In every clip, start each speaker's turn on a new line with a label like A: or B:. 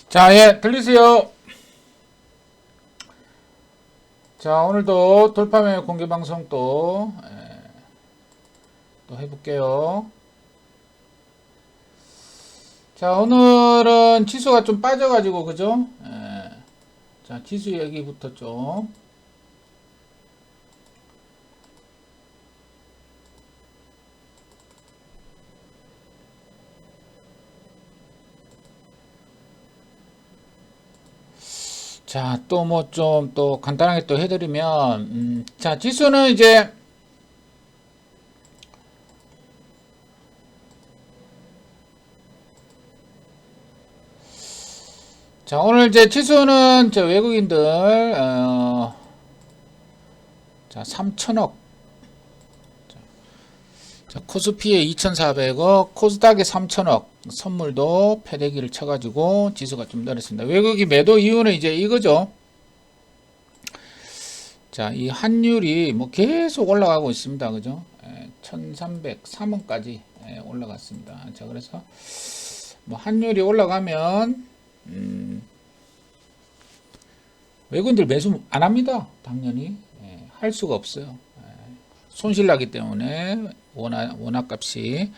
A: 자, 예, 들리세요? 자, 오늘도 돌파매 공개방송 또 해볼게요. 자, 오늘은 지수가 좀 빠져가지고, 그죠? 자, 지수 얘기부터 좀. 자, 또 뭐 좀 또 간단하게 또 해드리면, 자, 지수는 이제, 자, 오늘 이제 지수는 저 외국인들, 자, 3천억. 자, 코스피에 2,400억, 코스닥에 3천억, 선물도 패대기를 쳐가지고 지수가 좀 내렸습니다. 외국이 매도 이유는 이제 이거죠. 자, 이 환율이 뭐 계속 올라가고 있습니다. 그죠? 1,303원까지 올라갔습니다. 자, 그래서 뭐 환율이 올라가면, 외국인들 매수 안 합니다. 당연히. 할 수가 없어요. 손실 나기 때문에 원화 값이.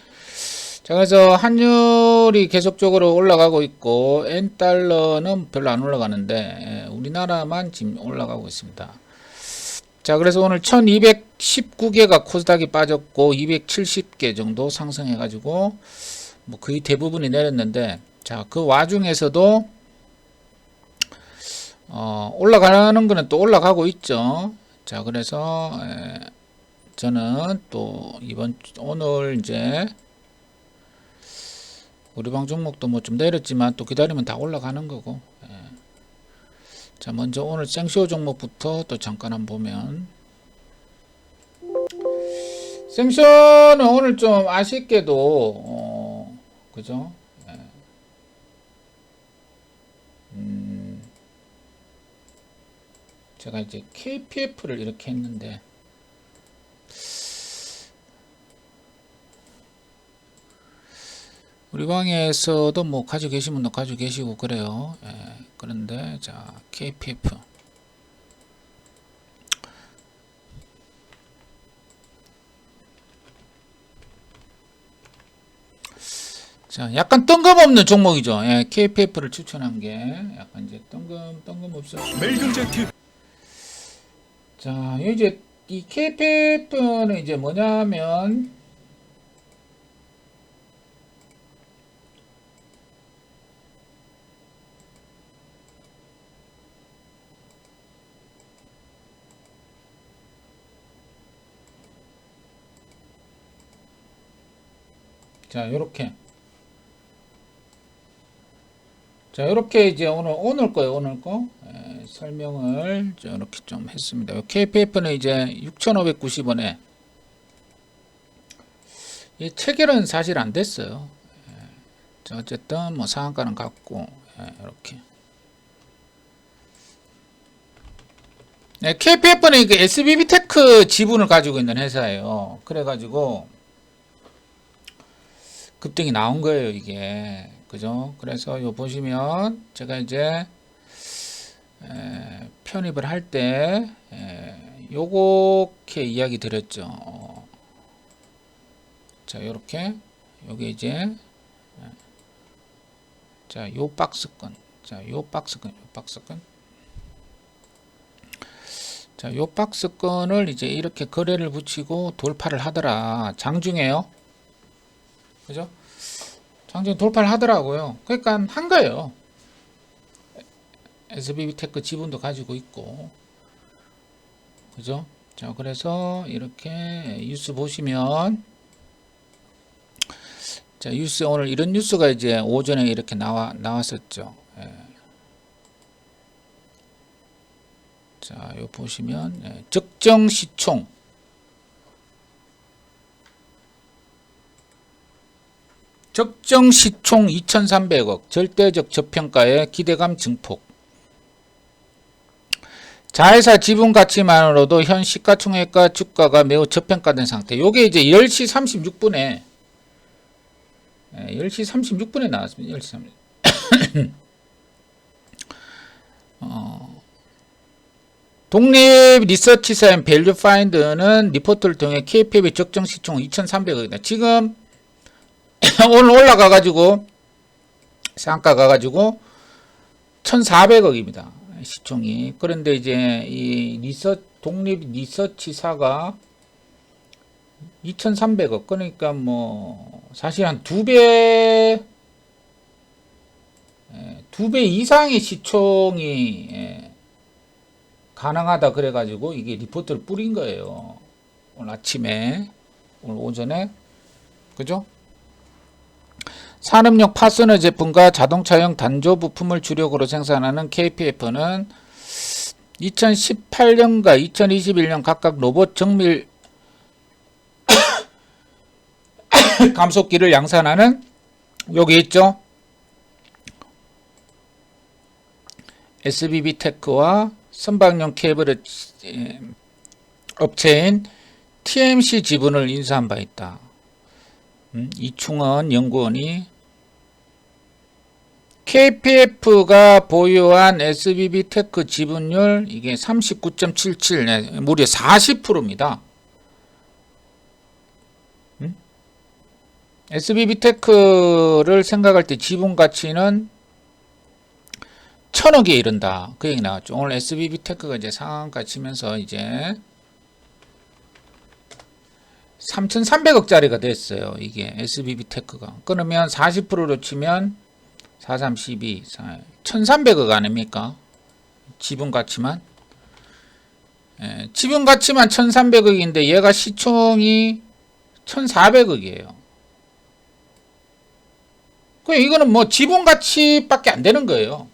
A: 자, 그래서 환율이 계속적으로 올라가고 있고 엔달러는 별로 안 올라가는데 우리나라만 지금 올라가고 있습니다. 자, 그래서 오늘 1219개가 코스닥이 빠졌고 270개 정도 상승해 가지고 뭐 거의 대부분이 내렸는데, 자, 그 와중에서도 올라가는 거는 또 올라가고 있죠. 자, 그래서 저는 또 오늘 이제 우리 방 종목도 뭐 좀 내렸지만 또 기다리면 다 올라가는 거고. 자, 먼저 오늘 생쇼 종목부터 또 잠깐 한번 보면, 생쇼는 오늘 좀 아쉽게도 그죠? 제가 이제 KPF를 이렇게 했는데, 우리 방에서도 뭐 가지고 계신 분도 가지고 계시고 그래요. 그런데 자, KPF. 자, 약간 뜬금없는 종목이죠. KPF를 추천한 게 약간 이제 뜬금없어요.
B: 멜금제트
A: 자, 이제 이 KPF는 이제 뭐냐면, 자, 요렇게. 자, 요렇게 이제 오늘 거예요, 오늘 거. 설명을 이렇게 좀 했습니다. KPF는 이제 6,590원에, 이 체결은 사실 안 됐어요. 자, 어쨌든 뭐 상한가는 같고, 이렇게. KPF는 그 SBB테크 지분을 가지고 있는 회사예요. 그래가지고 급등이 나온 거예요, 이게. 그죠? 그래서 요 보시면 제가 이제 편입을 할 때 요렇게 이야기 드렸죠. 자, 요렇게 요게 이제 자, 요 박스권. 자, 요 박스권. 자, 요 박스권을 이제 이렇게 거래를 붙이고 돌파를 하더라. 장중에요. 그죠? 장중 돌파를 하더라고요. 그러니까 한 거예요. SBB테크 지분도 가지고 있고. 그죠? 자, 그래서 이렇게 뉴스 보시면, 자, 뉴스 오늘 이런 뉴스가 이제 오전에 이렇게 나왔었죠. 자, 요 보시면 적정 시총 2,300억, 절대적 저평가의 기대감 증폭. 자회사 지분 가치만으로도 현 시가총액과 주가가 매우 저평가된 상태. 요게 이제 10시 36분에 10시 36분에 나왔습니다. 10시 36분. 독립 리서치사인 밸류 파인드는 리포트를 통해 KPF의 적정 시총 2,300억이다. 지금 오늘 올라가가지고 상가 가가지고 1,400억입니다. 시총이. 그런데 이제 이 독립 리서치사가 2,300억. 그러니까 뭐 사실 한 두 배 이상의 시총이 가능하다 그래가지고 이게 리포트를 뿌린 거예요. 오늘 아침에, 오늘 오전에, 그죠? 산업용 파스너 제품과 자동차용 단조 부품을 주력으로 생산하는 KPF는 2018년과 2021년 각각 로봇 정밀 감속기를 양산하는, 여기 있죠? SBB테크와 선박용 케이블 업체인 TMC 지분을 인수한 바 있다. 이충원 연구원이 KPF가 보유한 SBB테크 지분율 이게 39.77, 무려 40%입니다. SBB테크를 생각할 때 지분 가치는 1,000억에 이른다. 그 얘기 나왔죠. 오늘 SBB테크가 이제 상한가 치면서 이제 3,300억짜리가 됐어요. 이게 SBB테크가. 그러면 40%로 치면 4, 3, 12, 1,300억 아닙니까? 지분 가치만. 지분 가치만 1,300억인데 얘가 시총이 1,400억이에요. 이거는 뭐 지분 가치밖에 안 되는 거예요.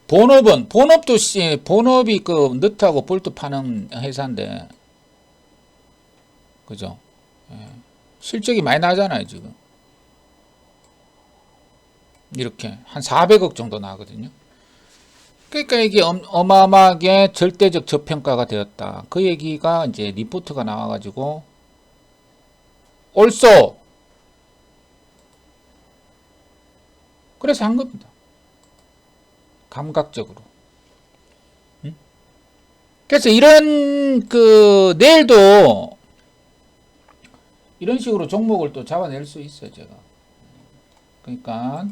A: 본업이 그 너트하고 볼트 파는 회사인데, 그죠? 실적이 많이 나잖아요, 지금. 이렇게 한 400억 정도 나거든요. 그러니까 이게 어마어마하게 절대적 저평가가 되었다. 그 얘기가 이제 리포트가 나와가지고 옳소. 그래서 한 겁니다. 감각적으로. 그래서 이런 내일도 이런 식으로 종목을 또 잡아낼 수 있어요, 제가. 그러니까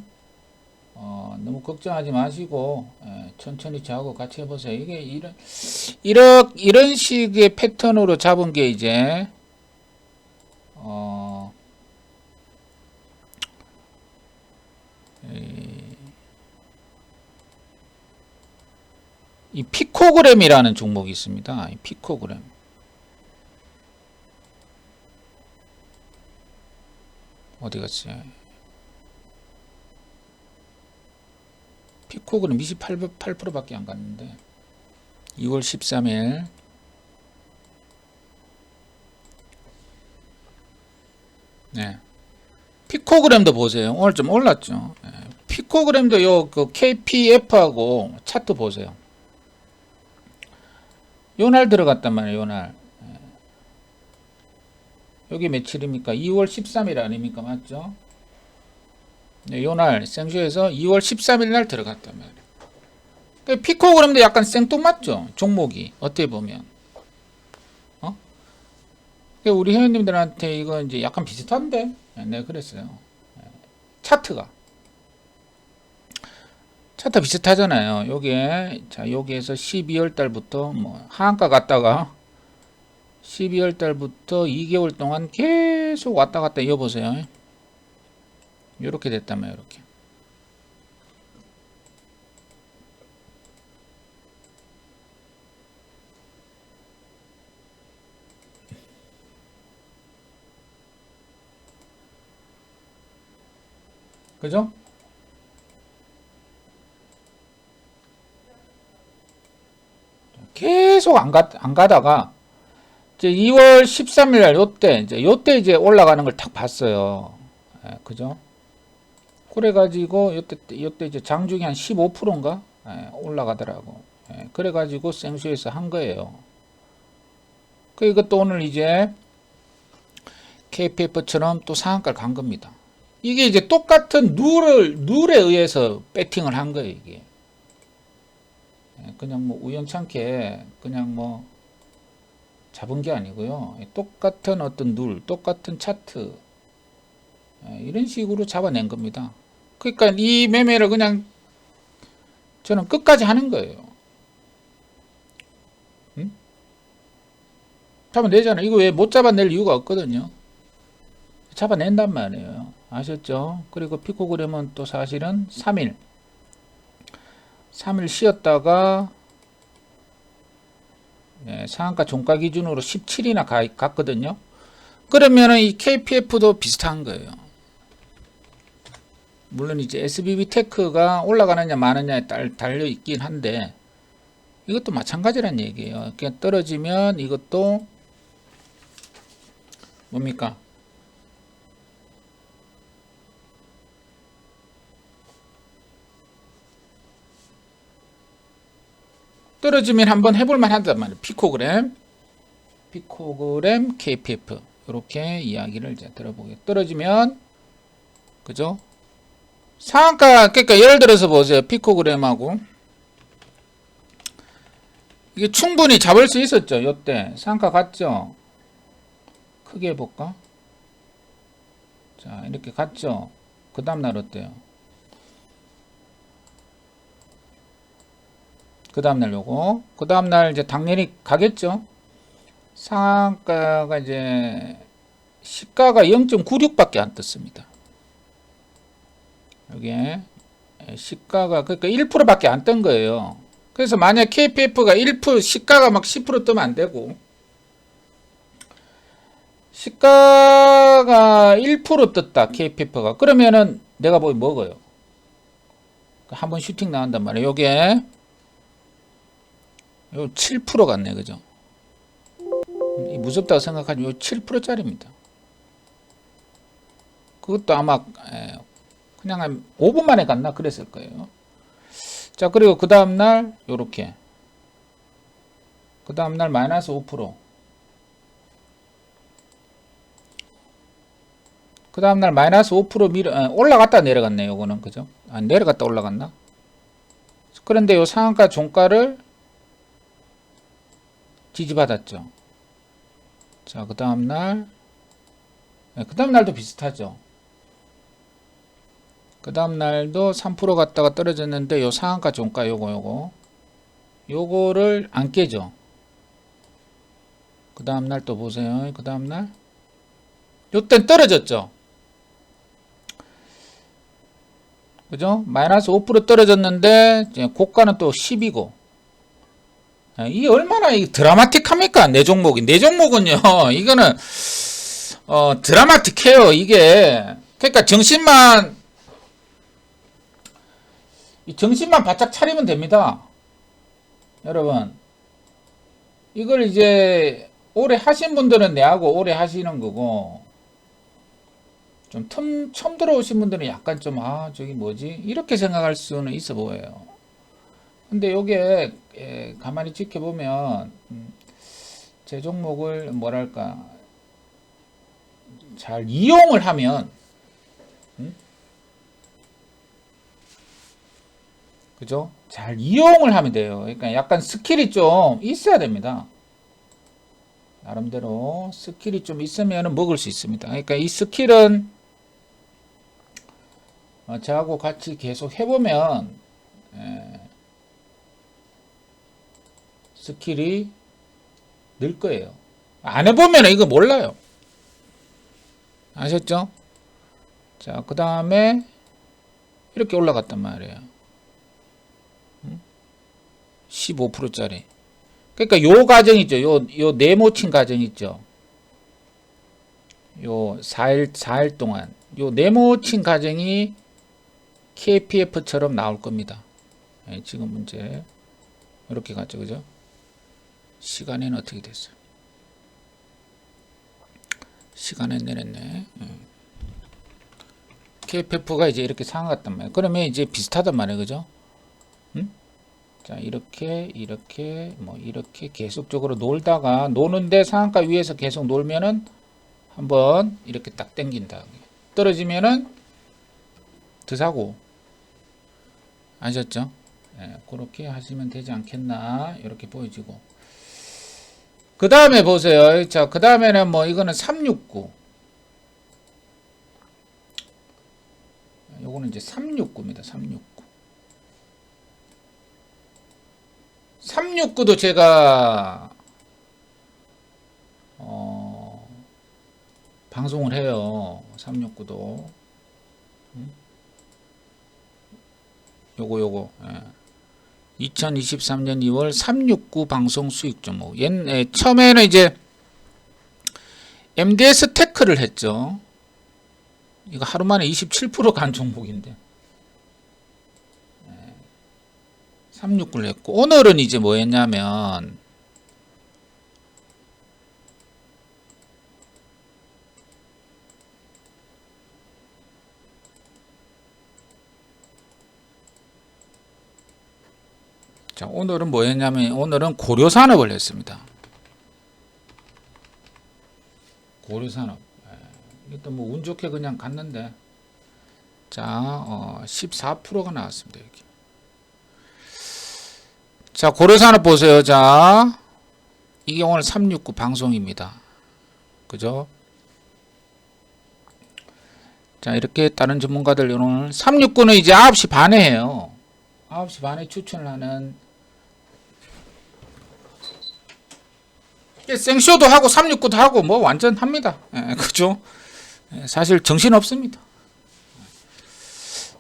A: 너무 걱정하지 마시고 천천히 저하고 같이 해보세요. 이게 이런 식의 패턴으로 잡은 게 이제 이 피코그램이라는 종목이 있습니다. 이 피코그램. 어디 갔어요? 피코그램 28%밖에 안 갔는데 2월 13일 네. 피코그램도 보세요. 오늘 좀 올랐죠. 네. 피코그램도 요 KPF하고 차트 보세요. 요날 들어갔단 말이에요. 요날. 여기 며칠입니까? 2월 13일 아닙니까? 맞죠? 네, 요날 생쇼에서 2월 13일 날 들어갔단 말이에요. 피코그램도 약간 생뚱맞죠? 종목이 어떻게 보면. 우리 회원님들한테 이거 이제 약간 비슷한데? 네, 그랬어요. 차트 비슷하잖아요. 여기에서 12월 달부터 뭐 하한가 갔다가 12월 달부터 2개월 동안 계속 왔다 갔다 이어보세요. 이렇게 됐다면 이렇게. 그죠? 계속 안 가다가 이제 2월 13일 날 요때 이제 올라가는 걸 딱 봤어요. 그죠? 그래가지고 요때 이제 장중에 한 15%인가 올라가더라고. 그래가지고 생수에서 한 거예요. 이것도 오늘 이제 KPF처럼 또 상한가를 간 겁니다. 이게 이제 똑같은 룰에 의해서 배팅을 한 거예요, 이게. 그냥 뭐 우연찮게 그냥 뭐 잡은 게 아니고요. 똑같은 어떤 똑같은 차트 이런 식으로 잡아낸 겁니다. 그러니까 이 매매를 그냥 저는 끝까지 하는 거예요. 응? 잡아내잖아요. 이거 왜 못 잡아낼 이유가 없거든요. 잡아낸단 말이에요. 아셨죠? 그리고 피코그램은 또 사실은 3일 쉬었다가 상한가 종가 기준으로 17이나 갔거든요. 그러면은 이 KPF도 비슷한 거예요. 물론 이제 SBB 테크가 올라가느냐 마느냐에 달려 있긴 한데 이것도 마찬가지란 얘기예요. 그냥 떨어지면 이것도 뭡니까? 떨어지면 한번 해볼만 한단 말이에요. 피코그램 KPF 이렇게 이야기를 이제 들어보게. 떨어지면 그죠? 상한가 그러니까 예를 들어서 보세요. 피코그램하고 이게 충분히 잡을 수 있었죠. 요때 상한가 갔죠. 크게 해볼까? 자 이렇게 갔죠. 그 다음날 어때요? 그 다음날 요거 그 다음날 이제 당연히 가겠죠. 상한가가 이제 시가가 0.96밖에 안 떴습니다. 여기에 시가가 그러니까 1%밖에 안 뜬 거예요. 그래서 만약 KPF가 1% 시가가 막 10% 뜨면 안 되고 시가가 1% 떴다 KPF가 그러면은 내가 뭐 먹어요. 한번 슈팅 나온단 말이에요. 요게 요 7% 같네 그죠? 무섭다고 생각하지 요 7%짜리입니다. 그것도 아마 그냥 한 5분 만에 갔나 그랬을 거예요. 자 그리고 그 다음날 요렇게 그 다음날 마이너스 5%. 그 다음날 마이너스 5% 올라갔다 내려갔네 요거는 그죠? 내려갔다 올라갔나? 그런데 요 상한가 종가를 지지받았죠. 자 그 다음날 그 다음날도 비슷하죠. 그 다음날도 3% 갔다가 떨어졌는데 요 상한가 종가 요거를 안 깨죠. 그 다음날 또 보세요. 그 다음날 요땐 떨어졌죠. 그죠? 마이너스 5% 떨어졌는데 고가는 또 10이고 이게 얼마나 드라마틱합니까? 내 종목은요. 이거는 드라마틱해요. 이게 그러니까 정신만 바짝 차리면 됩니다. 여러분 이걸 이제 오래 하신 분들은 내하고 오래 하시는 거고 좀 처음 들어오신 분들은 약간 좀 저기 뭐지 이렇게 생각할 수는 있어 보여요. 근데 요게 가만히 지켜보면 제 종목을 뭐랄까 잘 이용을 하면 그죠? 잘 이용을 하면 돼요. 그러니까 약간 스킬이 좀 있어야 됩니다. 나름대로 스킬이 좀 있으면 먹을 수 있습니다. 그러니까 이 스킬은 저하고 같이 계속 해보면 스킬이 늘 거예요. 안 해보면 이거 몰라요. 아셨죠? 자, 그 다음에 이렇게 올라갔단 말이에요. 15%짜리. 그러니까 요 과정 있죠. 요 네모친 과정 있죠. 요 4일 동안 요 네모친 과정이 KPF처럼 나올 겁니다. 지금 문제 이렇게 갔죠. 그죠? 시간에는 어떻게 됐어요? 시간에 내렸네. KPF가 이제 이렇게 상한갔단 말이에요. 그러면 이제 비슷하단 말이에요. 그죠? 자, 이렇게 계속적으로 놀다가 노는데 상한가 위에서 계속 놀면은 한번 이렇게 딱 당긴다. 떨어지면은 더 사고. 아셨죠? 그렇게 하시면 되지 않겠나 이렇게 보여지고, 그 다음에 보세요. 자, 그 다음에는 뭐 이거는 369, 요거는 이제 369입니다. 369도 제가 방송을 해요. 369도 요거 2023년 2월 369 방송 수익 종목. 처음에는 이제 MDS 테크를 했죠. 이거 하루 만에 27% 간 종목인데 369를 했고, 오늘은 이제 뭐 했냐면 자, 오늘은 뭐 했냐면 오늘은 고려산업을 했습니다. 고려산업. 이것도 뭐 운 좋게 그냥 갔는데, 자, 14%가 나왔습니다. 여기. 자, 고려산업 보세요. 자, 이게 오늘 369 방송입니다. 그죠? 자, 이렇게 다른 전문가들 오늘 369는 이제 9시 반에 해요. 9시 반에 추천을 하는, 생쇼도 하고 369도 하고 뭐 완전 합니다. 그죠? 사실 정신 없습니다.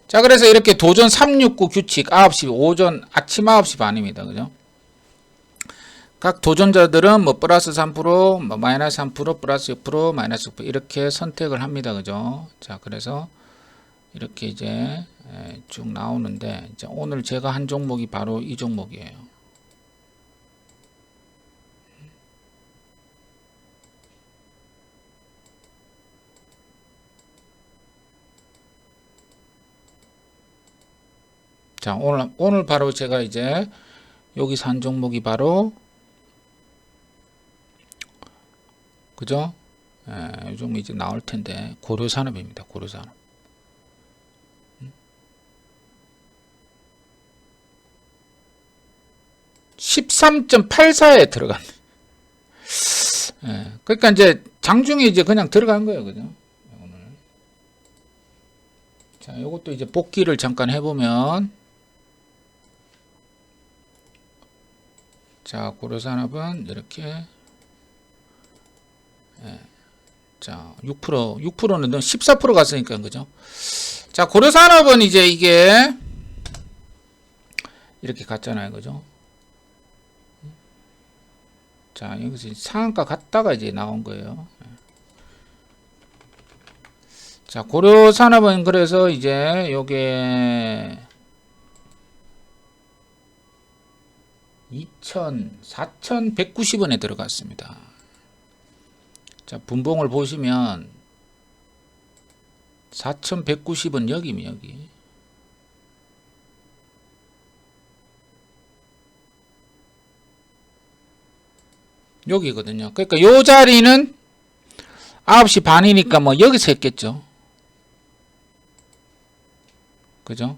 A: 자, 그래서 이렇게 도전 369 규칙 9시 오전 아침 9시 반입니다. 그죠? 각 도전자들은 뭐 플러스 3%, 뭐 마이너스 3%, 플러스 6%, 마이너스 6% 이렇게 선택을 합니다. 그죠? 자, 그래서 이렇게 이제 쭉 나오는데, 이제 오늘 제가 한 종목이 바로 이 종목이에요. 자, 오늘 바로 제가 이제 여기서 한 종목이 바로, 그죠? 이 종목 이제 나올 텐데, 고려산업입니다. 고려산업. 13.84에 들어갔네. 그러니까 이제 장중에 이제 그냥 들어간 거예요. 그죠? 오늘. 자, 요것도 이제 복귀를 잠깐 해보면, 자, 고려산업은 이렇게, 자, 6%는 14% 갔으니까, 그죠? 자, 고려산업은 이제 이게 이렇게 갔잖아요. 그죠? 자, 여기서 상한가 갔다가 이제 나온 거예요. 자, 고려산업은 그래서 이제 요게 4,190원에 들어갔습니다. 자, 분봉을 보시면 4,190원 여기면 여기. 여기거든요. 그러니까 요 자리는 9시 반이니까 뭐 여기서 했겠죠. 그죠?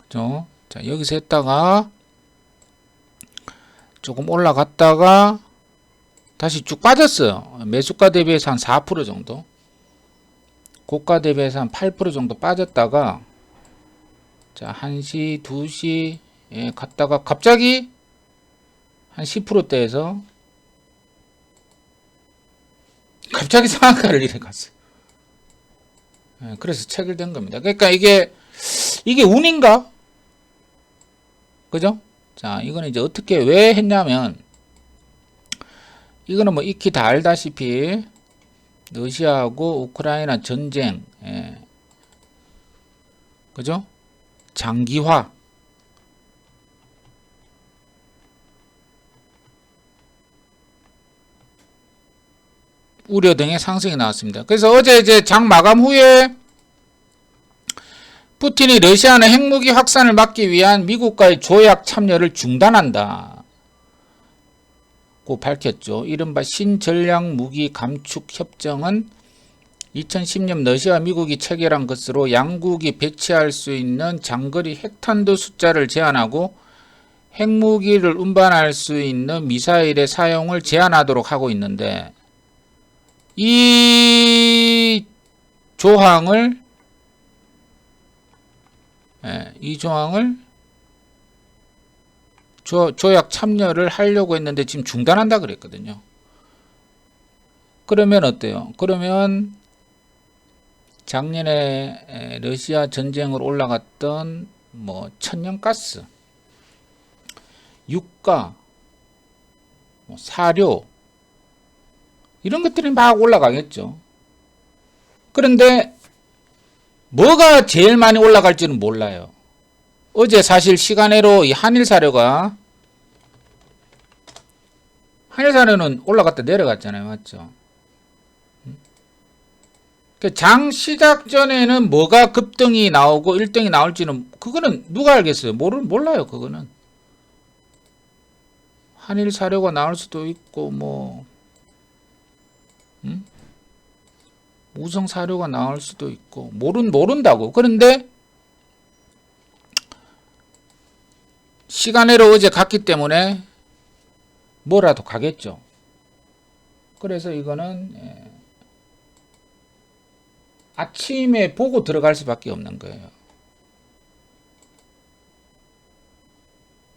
A: 그죠? 자, 여기서 했다가 조금 올라갔다가 다시 쭉 빠졌어요. 매수가 대비해서 한 4% 정도. 고가 대비해서 한 8% 정도 빠졌다가, 자, 1시, 2시 갔다가 갑자기 한 10%대에서 갑자기 상한가를 이래 갔어요. 그래서 체결된 겁니다. 그러니까 이게 운인가? 그죠? 자, 이거는 이제 어떻게 왜 했냐면, 이거는 뭐 익히 다 알다시피 러시아하고 우크라이나 전쟁, 그죠? 장기화, 우려 등의 상승이 나왔습니다. 그래서 어제 이제 장 마감 후에 푸틴이 러시아는 핵무기 확산을 막기 위한 미국과의 조약 참여를 중단한다. 밝혔죠. 이른바 신전략무기 감축 협정은 2010년 러시아와 미국이 체결한 것으로 양국이 배치할 수 있는 장거리 핵탄두 숫자를 제한하고 핵무기를 운반할 수 있는 미사일의 사용을 제한하도록 하고 있는데, 이 조항을 조약 참여를 하려고 했는데 지금 중단한다 그랬거든요. 그러면 어때요? 그러면 작년에 러시아 전쟁으로 올라갔던 뭐 천연가스, 유가, 뭐 사료 이런 것들이 막 올라가겠죠. 그런데 뭐가 제일 많이 올라갈지는 몰라요. 어제 사실 시간으로 이 한일사료는 올라갔다 내려갔잖아요. 맞죠? 장 시작 전에는 뭐가 급등이 나오고 1등이 나올지는 그거는 누가 알겠어요? 몰라요. 그거는 한일사료가 나올 수도 있고 뭐 우성사료가 나올 수도 있고 모른다고. 그런데 시간으로 어제 갔기 때문에 뭐라도 가겠죠. 그래서 이거는 아침에 보고 들어갈 수밖에 없는 거예요.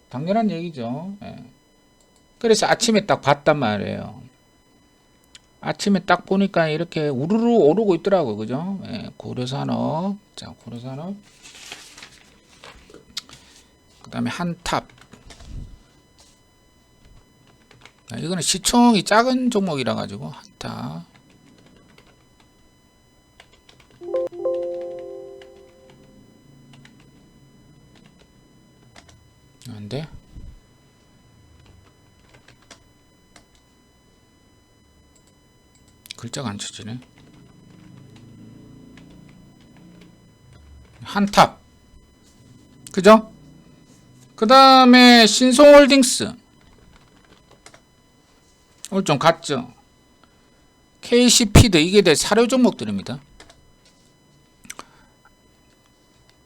A: 당연한 얘기죠. 그래서 아침에 딱 봤단 말이에요. 아침에 딱 보니까 이렇게 우르르 오르고 있더라고요. 그죠? 고려산업. 자, 고려산업. 그 다음에 한탑. 이거는 시총이 작은 종목이라 가지고 한탑. 안 돼? 글자가 안 쳐지네. 한탑. 그죠? 그 다음에 신송홀딩스. 오늘 좀 갔죠? KC피드. 이게 내 사료 종목들입니다.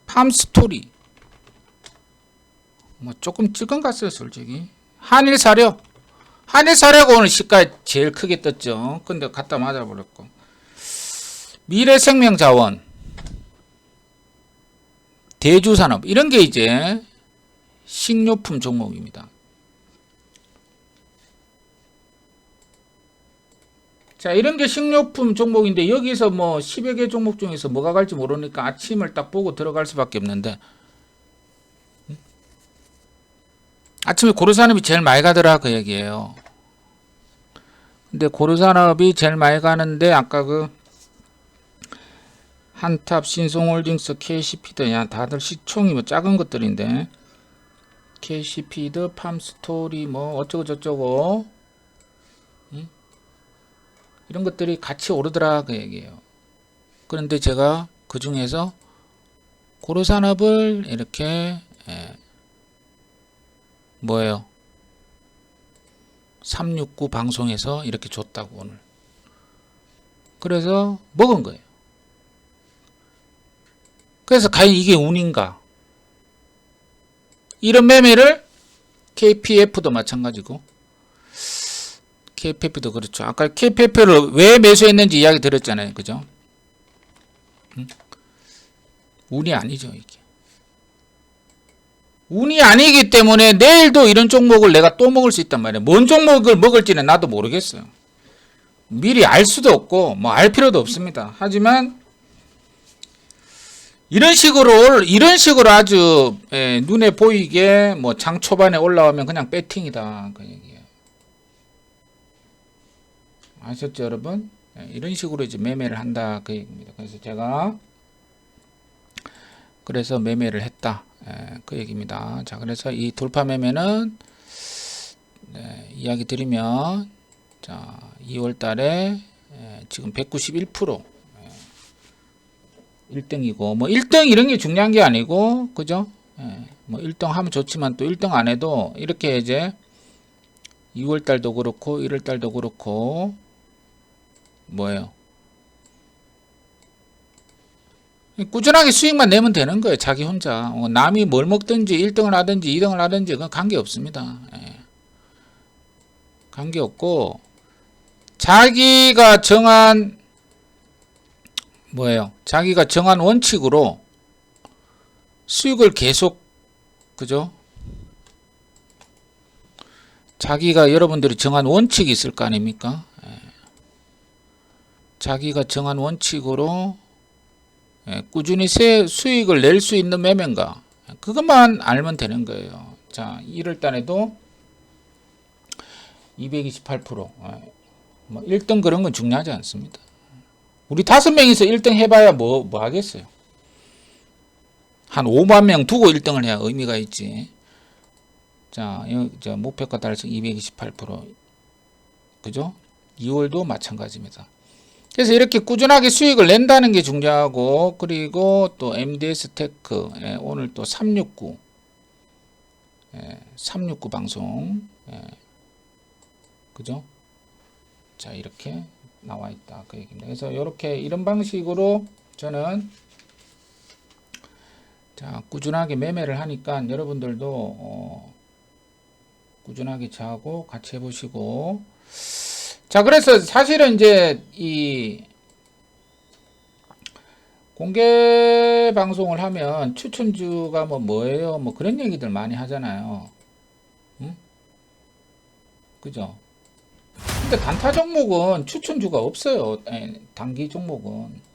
A: 팜스토리. 뭐 조금 찔끔 갔어요, 솔직히. 한일사료가 오늘 시가 제일 크게 떴죠. 근데 갖다 맞아버렸고. 미래생명자원, 대주산업 이런 게 이제 식료품 종목입니다. 자, 이런 게 식료품 종목인데 여기서 뭐 10여 개 종목 중에서 뭐가 갈지 모르니까 아침을 딱 보고 들어갈 수밖에 없는데, 아침에 고려산업이 제일 많이 가더라 그 얘기예요. 근데 고려산업이 제일 많이 가는데 아까 그 한탑, 신송홀딩스, KC피드, 야 다들 시총이 뭐 작은 것들인데 KC피드, 팜스토리 뭐 어쩌고 저쩌고 이런 것들이 같이 오르더라 그 얘기예요. 그런데 제가 그 중에서 고려산업을 이렇게 뭐예요? 369 방송에서 이렇게 줬다고 오늘. 그래서 먹은 거예요. 그래서 과연 이게 운인가? 이런 매매를 KPF도 마찬가지고, KPF도 그렇죠. 아까 KPF를 왜 매수했는지 이야기 드렸잖아요. 그죠? 운이 아니죠, 이게. 운이 아니기 때문에 내일도 이런 종목을 내가 또 먹을 수 있단 말이에요. 뭔 종목을 먹을지는 나도 모르겠어요. 미리 알 수도 없고 뭐 알 필요도 없습니다. 하지만 이런 식으로 아주 눈에 보이게 뭐 장 초반에 올라오면 그냥 배팅이다 그 얘기예요. 아셨죠, 여러분? 이런 식으로 이제 매매를 한다 그 얘기입니다. 그래서 제가 매매를 했다. 그 얘기입니다. 자, 그래서 이 돌파 매매는 이야기 드리면, 자, 2월 달에 지금 191% 1등이고, 뭐 1등 이런 게 중요한 게 아니고, 그죠? 뭐 1등 하면 좋지만 또 1등 안 해도 이렇게 이제 2월 달도 그렇고 1월 달도 그렇고 뭐예요? 꾸준하게 수익만 내면 되는 거예요. 자기 혼자. 남이 뭘 먹든지 1등을 하든지 2등을 하든지 그건 관계 없습니다. 예. 관계 없고 자기가 정한 뭐예요? 자기가 정한 원칙으로 수익을 계속 그죠? 자기가 여러분들이 정한 원칙이 있을 거 아닙니까? 예. 자기가 정한 원칙으로 꾸준히 수익을 낼 수 있는 매매인가? 그것만 알면 되는 거예요. 자, 1월 달에도 228%. 뭐 1등 그런 건 중요하지 않습니다. 우리 5명이서 1등 해봐야 뭐 하겠어요? 한 5만 명 두고 1등을 해야 의미가 있지. 자, 목표가 달성 228%. 그죠? 2월도 마찬가지입니다. 그래서 이렇게 꾸준하게 수익을 낸다는 게 중요하고, 그리고 또 MDS 테크, 오늘 또 369, 369 방송, 그죠? 자, 이렇게 나와 있다. 그 얘기입니다. 그래서 이렇게 이런 방식으로 저는 자, 꾸준하게 매매를 하니까 여러분들도 꾸준하게 저하고 같이 해보시고, 자, 그래서 사실은 이제 이 공개 방송을 하면 추천주가 뭐예요? 뭐 그런 얘기들 많이 하잖아요. 응? 그죠? 근데 단타 종목은 추천주가 없어요. 단기 종목은.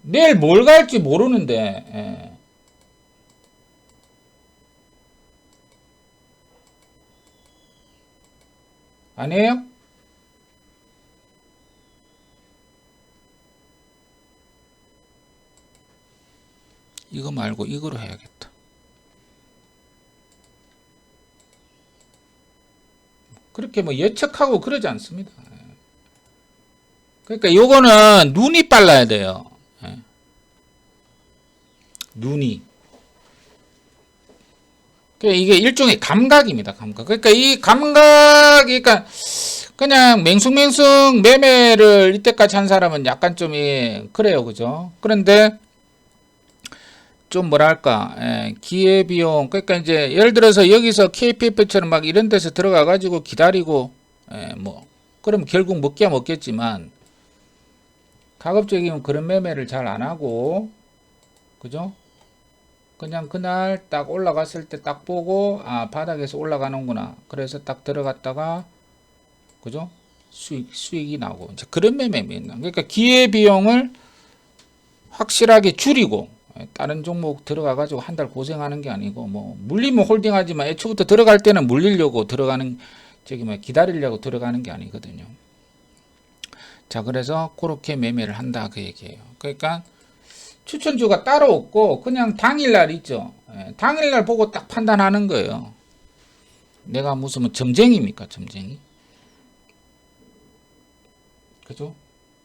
A: 내일 뭘 갈지 모르는데, 아니에요? 이거 말고 이거로 해야겠다. 그렇게 뭐 예측하고 그러지 않습니다. 그러니까 요거는 눈이 빨라야 돼요. 눈이. 그러니까 이게 일종의 감각입니다. 감각. 그러니까 이 감각이, 그러니까 그냥 맹숭맹숭 매매를 이때까지 한 사람은 약간 좀 그래요, 그죠? 그런데 좀 뭐랄까, 기회비용, 그러니까 이제 예를 들어서 여기서 KPF처럼 막 이런 데서 들어가 가지고 기다리고, 뭐 그럼 결국 먹기야 먹겠지만 가급적이면 그런 매매를 잘 안 하고, 그죠? 그냥 그날 딱 올라갔을 때 딱 보고, 아, 바닥에서 올라가는구나. 그래서 딱 들어갔다가, 그죠? 수익이 나고. 이제 그런 매매입니다. 그러니까 기회비용을 확실하게 줄이고, 다른 종목 들어가가지고 한 달 고생하는 게 아니고, 뭐, 물리면 홀딩하지만 애초부터 들어갈 때는 물리려고 들어가는, 기다리려고 들어가는 게 아니거든요. 자, 그래서 그렇게 매매를 한다. 그 얘기예요. 그러니까, 추천주가 따로 없고 그냥 당일날 있죠. 당일날 보고 딱 판단하는 거예요. 내가 무슨 점쟁이입니까? 점쟁이. 그죠?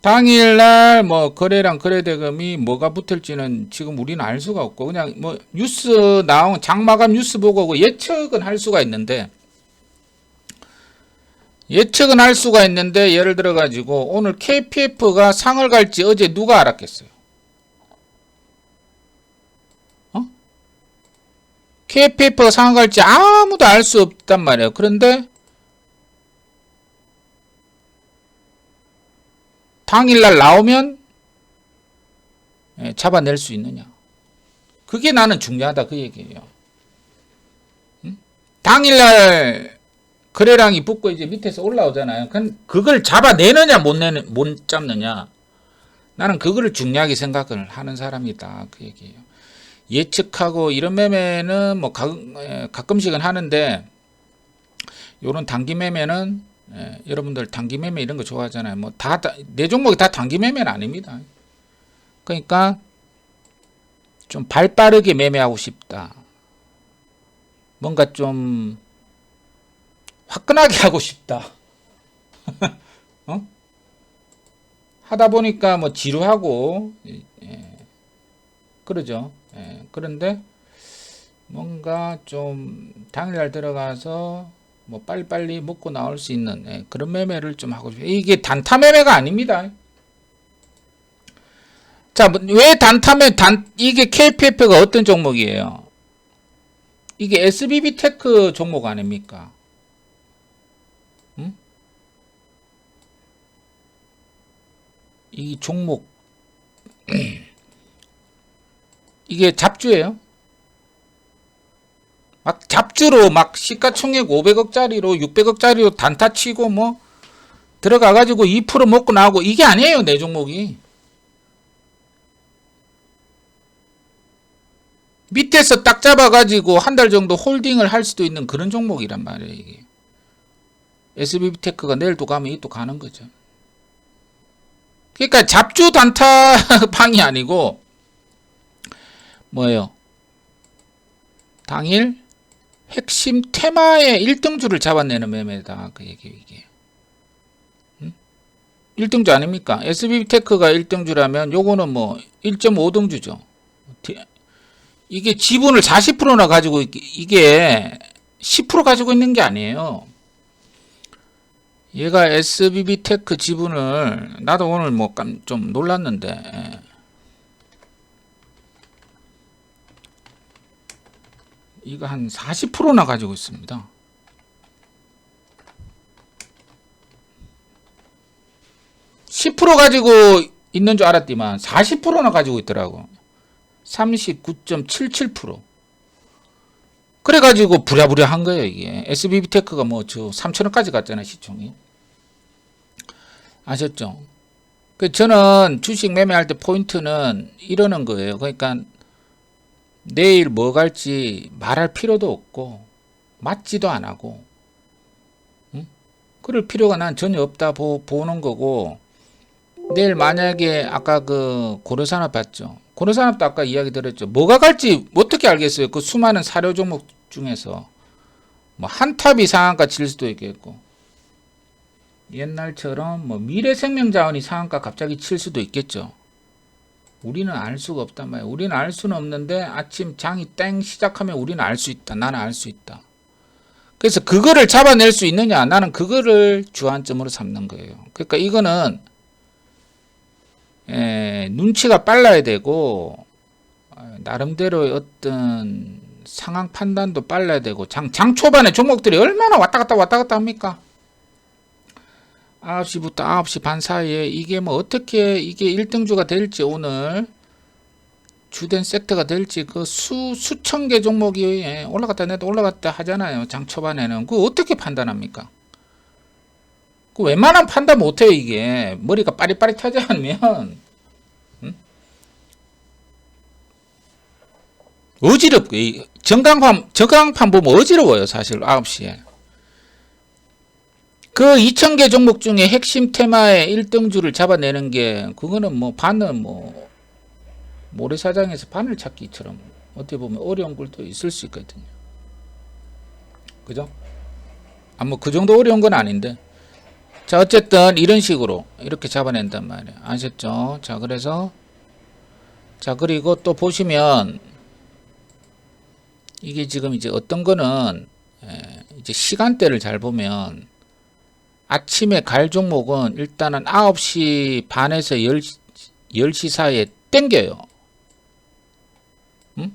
A: 당일날 뭐 거래량 거래대금이 뭐가 붙을지는 지금 우리는 알 수가 없고 그냥 뭐 뉴스 나온 장마감 뉴스 보고 그 예측은 할 수가 있는데 예를 들어 가지고 오늘 KPF가 상을 갈지 어제 누가 알았겠어요? KPF가 상한 갈지 아무도 알 수 없단 말이에요. 그런데 당일날 나오면 잡아낼 수 있느냐. 그게 나는 중요하다 그 얘기예요. 응? 당일날 거래량이 붙고 이제 밑에서 올라오잖아요. 그걸 잡아내느냐 못 잡느냐. 나는 그거를 중요하게 생각을 하는 사람이다 그 얘기예요. 예측하고 이런 매매는 뭐 가끔씩은 하는데 요런 단기 매매는 여러분들 단기 매매 이런 거 좋아하잖아요. 뭐 내 종목이 다 단기 매매는 아닙니다. 그러니까 좀 발빠르게 매매하고 싶다. 뭔가 좀 화끈하게 하고 싶다. 어? 하다 보니까 뭐 지루하고 그러죠. 그런데 뭔가 좀 당일날 들어가서 뭐 빨리빨리 먹고 나올 수 있는 그런 매매를 좀 하고 싶어요. 이게 단타 매매가 아닙니다. 자, 왜 이게 KPF가 어떤 종목이에요? 이게 SBB 테크 종목 아닙니까? 응? 이 종목 이게 잡주예요. 막 잡주로 막 시가총액 500억짜리로 600억짜리로 단타 치고 뭐 들어가 가지고 2% 먹고 나오고 이게 아니에요. 내 종목이. 밑에서 딱 잡아가지고 한 달 정도 홀딩을 할 수도 있는 그런 종목이란 말이에요. 이게. SBB테크가 내일 또 가면 이 또 가는 거죠. 그러니까 잡주 단타 방이 아니고 뭐예요? 당일 핵심 테마의 1등주를 잡아내는 매매다. 그 얘기예요. 이게. 1등주 아닙니까? SBB테크가 1등주라면 요거는 뭐 1.5등주죠. 이게 지분을 40%나 가지고 이게 10% 가지고 있는 게 아니에요. 얘가 SBB테크 지분을 나도 오늘 뭐 좀 놀랐는데 이거 한 40%나 가지고 있습니다. (10% 가지고 있는 줄 알았더만 40%나 가지고 있더라고. 39.77%. 그래가지고 부랴부랴 한 거예요, 이게. SBB테크가 뭐 저 3천원까지 갔잖아요, 시총이. 아셨죠? 저는 주식 매매할 때 포인트는 이러는 거예요. 그러니까 내일 뭐 갈지 말할 필요도 없고, 맞지도 안 하고, 응? 그럴 필요가 난 전혀 없다 보는 거고, 내일 만약에 아까 그 고려산업 봤죠? 고려산업도 아까 이야기 들었죠. 뭐가 갈지 어떻게 알겠어요? 그 수많은 사료 종목 중에서 뭐 한탑이 상한가 칠 수도 있겠고 옛날처럼 뭐 미래생명자원이 상한가 갑자기 칠 수도 있겠죠. 우리는 알 수가 없단 말이에요. 우리는 알 수는 없는데 아침 장이 땡 시작하면 우리는 알 수 있다. 나는 알 수 있다. 그래서 그거를 잡아낼 수 있느냐? 나는 그거를 주안점으로 삼는 거예요. 그러니까 이거는 눈치가 빨라야 되고 나름대로의 어떤 상황 판단도 빨라야 되고 장 초반에 종목들이 얼마나 왔다 갔다 합니까? 9시부터 9시 반 사이에 이게 뭐 어떻게 이게 1등주가 될지 오늘 주된 섹터가 될지 그 수천 개 종목이 올라갔다 내도 올라갔다 하잖아요. 장 초반에는 그거 어떻게 판단합니까? 그 웬만하면 판단 못해요. 이게 머리가 빠릿빠릿하지 않으면 어지럽고 저강판 보면 어지러워요. 사실 9시에 그 2,000개 종목 중에 핵심 테마의 1등주를 잡아내는 게 그거는 뭐 반은 뭐 모래사장에서 바늘 찾기처럼 어떻게 보면 어려운 것도 있을 수 있거든요. 그죠? 뭐 그 정도 어려운 건 아닌데 자 어쨌든 이런 식으로 이렇게 잡아낸단 말이에요. 아셨죠? 자 그래서 자 그리고 또 보시면 이게 지금 이제 어떤 거는 이제 시간대를 잘 보면 아침에 갈 종목은 일단은 9시 반에서 10시 사이에 땡겨요. 응?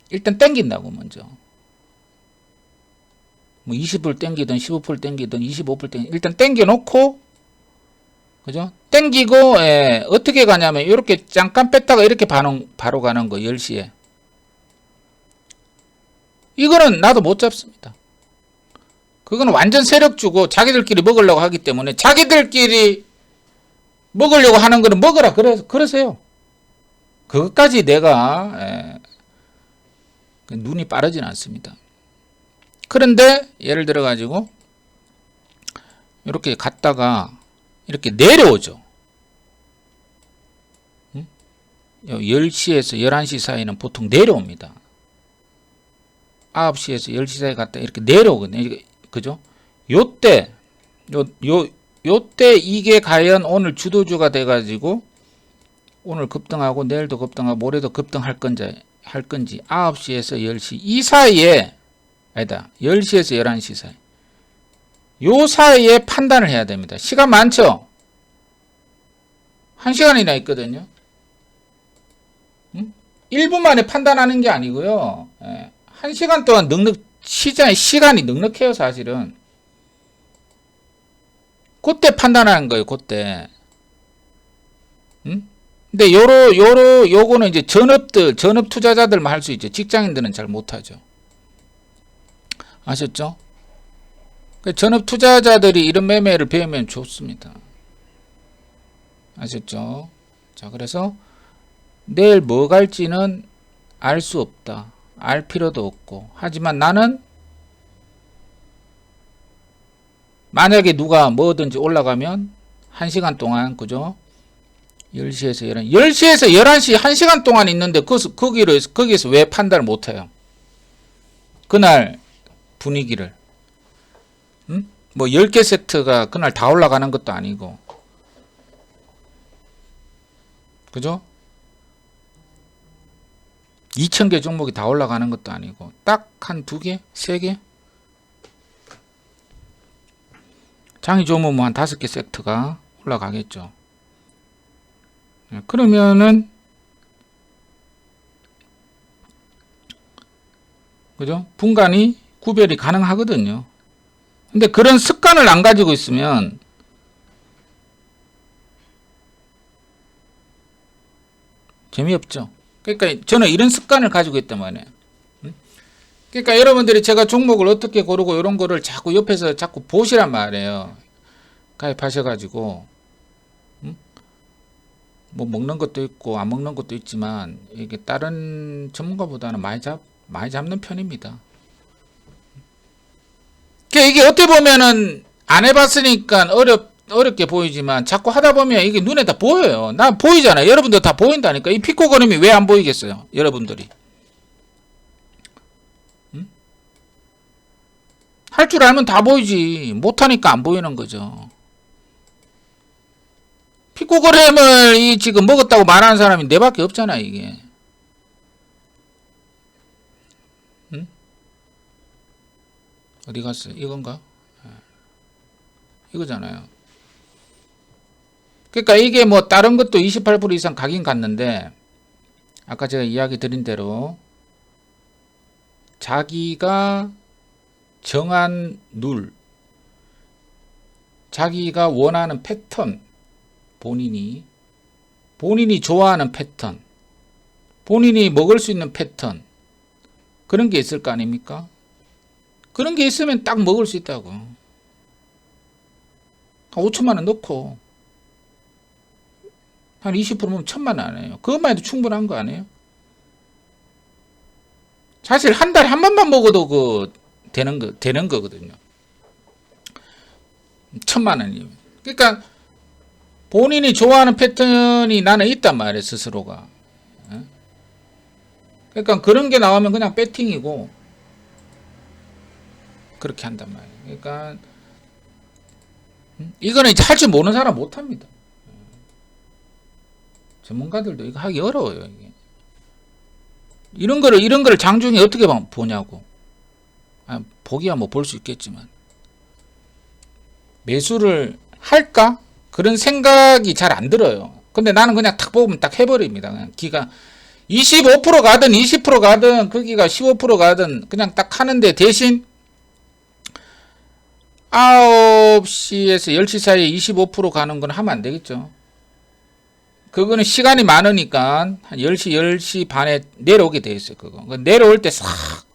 A: 일단 땡긴다고 먼저. 뭐 20불 땡기든 15불 땡기든 25불 땡기든 일단 땡겨 놓고 그죠? 땡기고 어떻게 가냐면 이렇게 잠깐 뺐다가 이렇게 바로 가는 거 10시에. 이거는 나도 못 잡습니다. 그거는 완전 세력 주고 자기들끼리 먹으려고 하기 때문에 자기들끼리 먹으려고 하는 거는 먹으라 그러세요. 그것까지 내가 눈이 빠르진 않습니다. 그런데 예를 들어 가지고 이렇게 갔다가 이렇게 내려오죠. 10시에서 11시 사이는 보통 내려옵니다. 9시에서 10시 사이 갔다 이렇게 내려오거든요. 그죠? 요때 이게 과연 오늘 주도주가 돼가지고 오늘 급등하고 내일도 급등하고 모레도 급등할 건지 할 건지 9시에서 10시 이 사이에 아니다 10시에서 11시 사이 요 사이에 판단을 해야 됩니다. 시간 많죠? 1시간이나 있거든요. 1분 만에 판단하는 게 아니고요. 1시간 동안 시간이 넉넉해요, 사실은. 그때 판단하는 거예요, 그때. 근데 요거는 이제 전업 투자자들만 할 수 있죠. 직장인들은 잘 못하죠. 아셨죠? 전업 투자자들이 이런 매매를 배우면 좋습니다. 아셨죠? 자, 그래서 내일 뭐 갈지는 알 수 없다. 알 필요도 없고. 하지만 나는 만약에 누가 뭐든지 올라가면 1시간 동안, 그죠? 10시에서 11시. 10시에서 11시 1시간 동안 있는데 거기에서 왜 판단을 못 해요? 그날 분위기를. 뭐 10개 세트가 그날 다 올라가는 것도 아니고. 그죠? 2,000개 종목이 다 올라가는 것도 아니고 딱 한 2개? 3개? 장이 좋으면 뭐 한 5개 세트가 올라가겠죠. 그러면은 그죠? 분간이 구별이 가능하거든요. 근데 그런 습관을 안 가지고 있으면 재미없죠. 그러니까 저는 이런 습관을 가지고 있단 말이에요. 그러니까 여러분들이 제가 종목을 어떻게 고르고 이런 거를 자꾸 옆에서 자꾸 보시란 말이에요. 가입하셔가지고 뭐 먹는 것도 있고 안 먹는 것도 있지만 이게 다른 전문가보다는 많이 잡는 편입니다. 그러니까 이게 어떻게 보면은 안 해봤으니까 어렵게 보이지만 자꾸 하다 보면 이게 눈에 다 보여요. 나 보이잖아요. 여러분들 다 보인다니까. 이 피코그램이 왜 안 보이겠어요? 여러분들이. 할 줄 알면 다 보이지. 못하니까 안 보이는 거죠. 피코그램을 지금 먹었다고 말하는 사람이 내밖에 없잖아, 이게. 어디 갔어요? 이건가? 이거잖아요. 그러니까 이게 뭐 다른 것도 28% 이상 가긴 갔는데 아까 제가 이야기 드린 대로 자기가 정한 자기가 원하는 패턴, 본인이 좋아하는 패턴, 본인이 먹을 수 있는 패턴, 그런 게 있을 거 아닙니까? 그런 게 있으면 딱 먹을 수 있다고. 한 5천만 원 넣고 한 20%면 1,000만 원 아니에요. 그것만 해도 충분한 거 아니에요? 사실 한 달에 한 번만 먹어도 되는 거거든요. 1,000만 원이면. 그러니까 본인이 좋아하는 패턴이 나는 있단 말이에요, 스스로가. 그러니까 그런 게 나오면 그냥 배팅이고 그렇게 한단 말이에요. 그러니까 이거는 이제 할 줄 모르는 사람 못 합니다. 전문가들도 이거 하기 어려워요, 이게. 이런 거를 장중에 어떻게 보냐고. 보기야 뭐 볼 수 있겠지만. 매수를 할까? 그런 생각이 잘 안 들어요. 근데 나는 그냥 탁 보면 딱 해버립니다. 그냥 기가 25% 가든 20% 가든 거기가 15% 가든 그냥 딱 하는데 대신 9시에서 10시 사이에 25% 가는 건 하면 안 되겠죠. 그거는 시간이 많으니까 한 10시 반에 내려오게 돼 있어요. 그거. 내려올 때 싹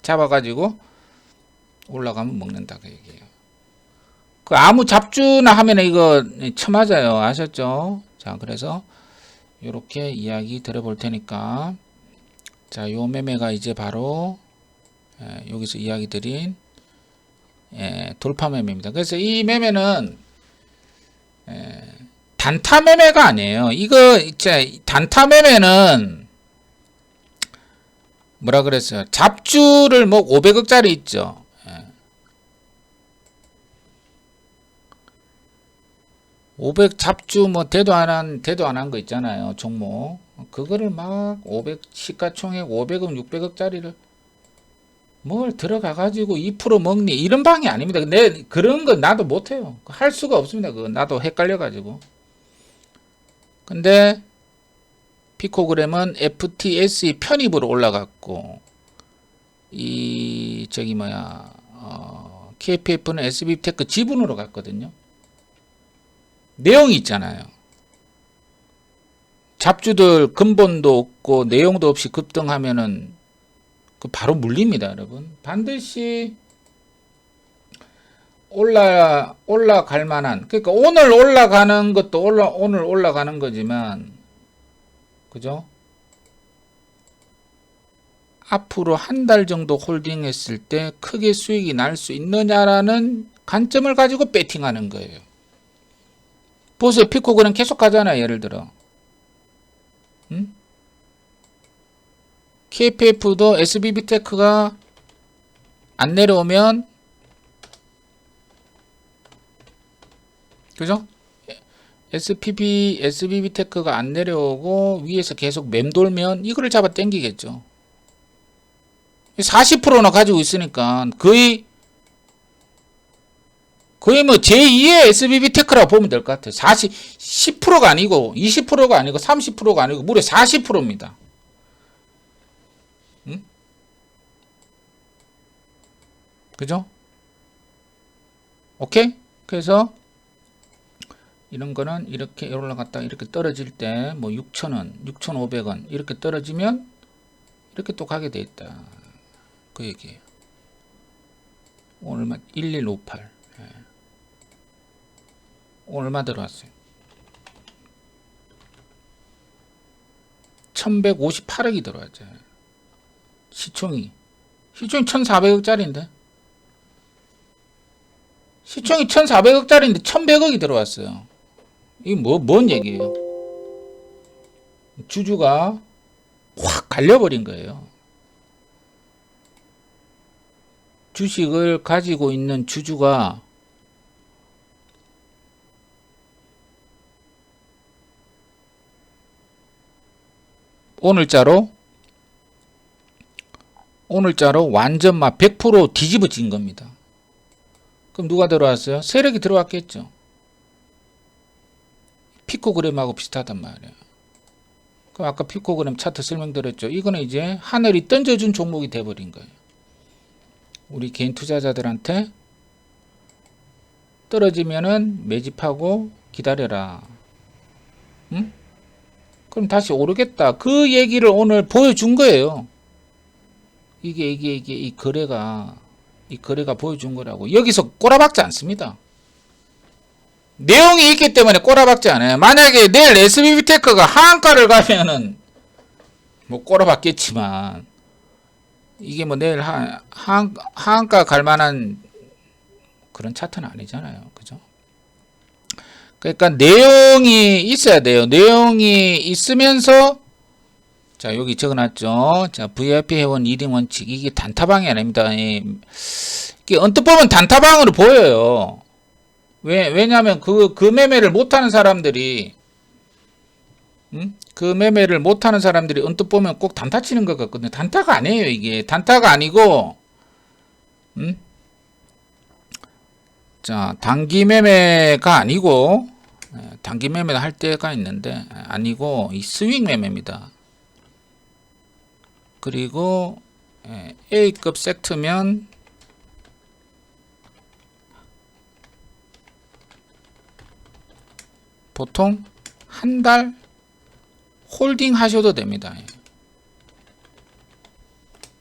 A: 잡아가지고 올라가면 먹는다 그 얘기예요. 그 아무 잡주나 하면 이거 쳐맞아요. 아셨죠? 자, 그래서 이렇게 이야기 들어볼 테니까 자, 요 매매가 이제 바로 여기서 이야기 드린 돌파 매매입니다. 그래서 이 매매는 단타 매매가 아니에요. 이거 이제 단타 매매는 뭐라 그랬어요? 잡주를 뭐 500억짜리 있죠. 500 잡주 뭐 대도 안 한 거 있잖아요. 종목. 그거를 막 500 시가총액 500억 600억짜리를 뭘 들어가 가지고 2% 먹니 이런 방이 아닙니다. 근데 그런 거 나도 못해요. 할 수가 없습니다. 그거 나도 헷갈려 가지고. 근데 피코그램은 FTSE 편입으로 올라갔고 이 저기 뭐야 KPF는 SBTech 지분으로 갔거든요. 내용이 있잖아요. 잡주들 근본도 없고 내용도 없이 급등하면은 그 바로 물립니다, 여러분. 반드시 올라갈 만한, 그러니까 오늘 올라가는 것도 오늘 올라가는 거지만, 그죠? 앞으로 한 달 정도 홀딩 했을 때 크게 수익이 날 수 있느냐라는 관점을 가지고 배팅하는 거예요. 보세요. 피코그램 계속 가잖아요, 예를 들어. 응? KPF도 SBB테크가 안 내려오면, 그죠? SBB테크가 안 내려오고 위에서 계속 맴돌면 이거를 잡아 당기겠죠. 40%나 가지고 있으니까 거의 뭐 제2의 SBB테크라고 보면 될 것 같아요. 10%가 아니고 20%가 아니고 30%가 아니고 무려 40%입니다. 응? 그죠? 오케이? 그래서 이런 거는 이렇게 올라갔다가 이렇게 떨어질 때 뭐 6,000원, 6,500원 이렇게 떨어지면 이렇게 또 가게 돼 있다. 그 얘기예요. 오늘 얼마? 1158. 예. 오늘 얼마 들어왔어요? 1158억이 들어왔죠. 시총이 1400억짜리인데 시총이 1400억짜리인데 1100억이 들어왔어요. 이게 뭔 얘기예요? 주주가 확 갈려버린 거예요. 주식을 가지고 있는 주주가 오늘자로 완전 막 100% 뒤집어진 겁니다. 그럼 누가 들어왔어요? 세력이 들어왔겠죠. 피코그램하고 비슷하단 말이에요. 그럼 아까 피코그램 차트 설명드렸죠. 이거는 이제 하늘이 던져준 종목이 돼버린 거예요. 우리 개인 투자자들한테 떨어지면은 매집하고 기다려라. 응? 그럼 다시 오르겠다. 그 얘기를 오늘 보여준 거예요. 이게 이 거래가 보여준 거라고. 여기서 꼬라박지 않습니다. 내용이 있기 때문에 꼬라박지 않아요. 만약에 내일 SBB테크가 하한가를 가면은 뭐 꼬라박겠지만 이게 뭐 내일 하한가 갈 만한 그런 차트는 아니잖아요. 그죠? 그러니까 내용이 있어야 돼요. 내용이 있으면서 자 여기 적어놨죠. 자 VIP 회원 리딩 원칙 이게 단타방이 아닙니다. 이게 언뜻 보면 단타방으로 보여요. 왜냐하면 그 매매를 못하는 사람들이 그 매매를 못하는 사람들이 언뜻 보면 꼭 단타 치는 것 같거든요. 단타가 아니에요. 이게 단타가 아니고 자 단기 매매가 아니고 단기 매매를 할 때가 있는데 아니고 이 스윙 매매입니다. 그리고 A급 섹트면 보통 한 달 홀딩 하셔도 됩니다.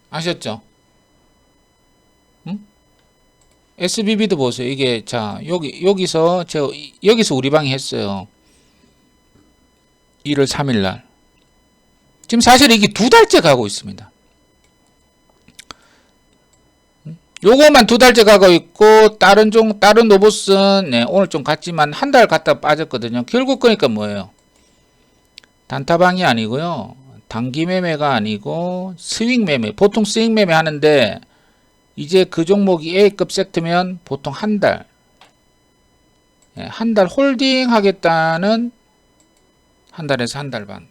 A: 아셨죠? 응? SBB도 보세요. 이게 자 여기서 우리 방이 했어요. 1월 3일 날. 지금 사실 이게 2달째 가고 있습니다. 요거만 2달째 가고 있고 다른 로봇은 오늘 좀 갔지만 한 달 갔다 빠졌거든요. 결국 그러니까 뭐예요? 단타방이 아니고요. 단기 매매가 아니고 스윙 매매. 보통 스윙 매매 하는데 이제 그 종목이 A급 섹트면 보통 한 달 홀딩 하겠다는 한 달에서 한 달 반.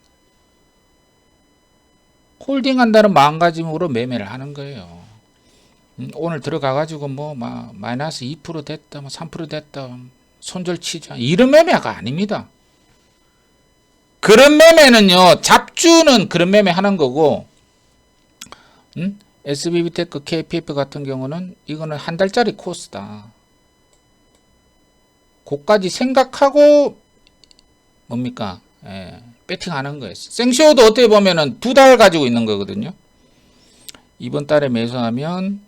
A: 홀딩한다는 마음가짐으로 매매를 하는 거예요. 오늘 들어가가지고 뭐 마이너스 2% 됐다, 뭐 3% 됐다, 손절 치자 이런 매매가 아닙니다. 그런 매매는요, 잡주는 그런 매매 하는 거고, SBB테크, KPF 같은 경우는 이거는 한 달짜리 코스다. 그까지 생각하고 뭡니까? 배팅하는 거예요. 생쇼도 어떻게 보면은 2달 가지고 있는 거거든요. 이번 달에 매수하면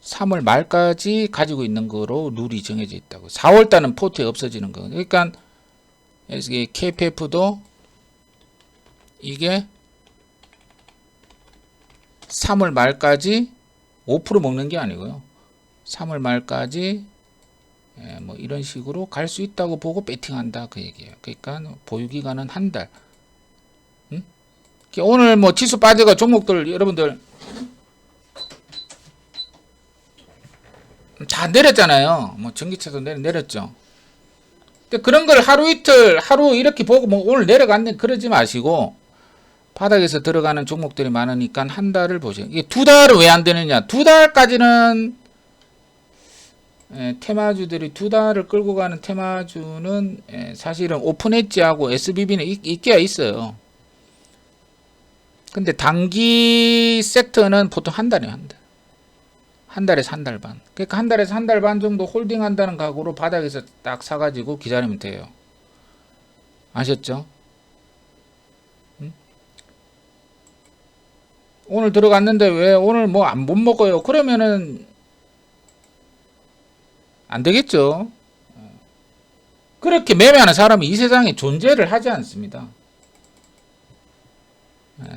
A: 3월 말까지 가지고 있는 거로 룰이 정해져 있다고. 4월 달은 포트에 없어지는 거. 그러니까 KPF도 이게 3월 말까지 5% 먹는 게 아니고요. 3월 말까지 뭐 이런 식으로 갈 수 있다고 보고 배팅한다 그 얘기예요. 그러니까 보유기간은 한 달. 오늘 뭐 지수 빠져가 종목들 여러분들 잘 내렸잖아요. 뭐 전기차도 내렸죠. 근데 그런 걸 하루 이틀 하루 이렇게 보고 뭐 오늘 내려갔네 그러지 마시고 바닥에서 들어가는 종목들이 많으니까 한 달을 보세요. 이게 2달은 왜 안 되느냐? 2달까지는 테마주들이 2달을 끌고 가는 테마주는 사실은 오픈엣지하고 SBB는 있기야 있어요. 근데 단기 섹터는 보통 한 달이에요. 한 달. 한 달에서 한 달 반. 그러니까 한 달에서 한 달 반 정도 홀딩한다는 각오로 바닥에서 딱 사가지고 기다리면 돼요. 아셨죠? 오늘 들어갔는데 왜 오늘 뭐 못 먹어요? 그러면은 안 되겠죠. 그렇게 매매하는 사람이 이 세상에 존재를 하지 않습니다.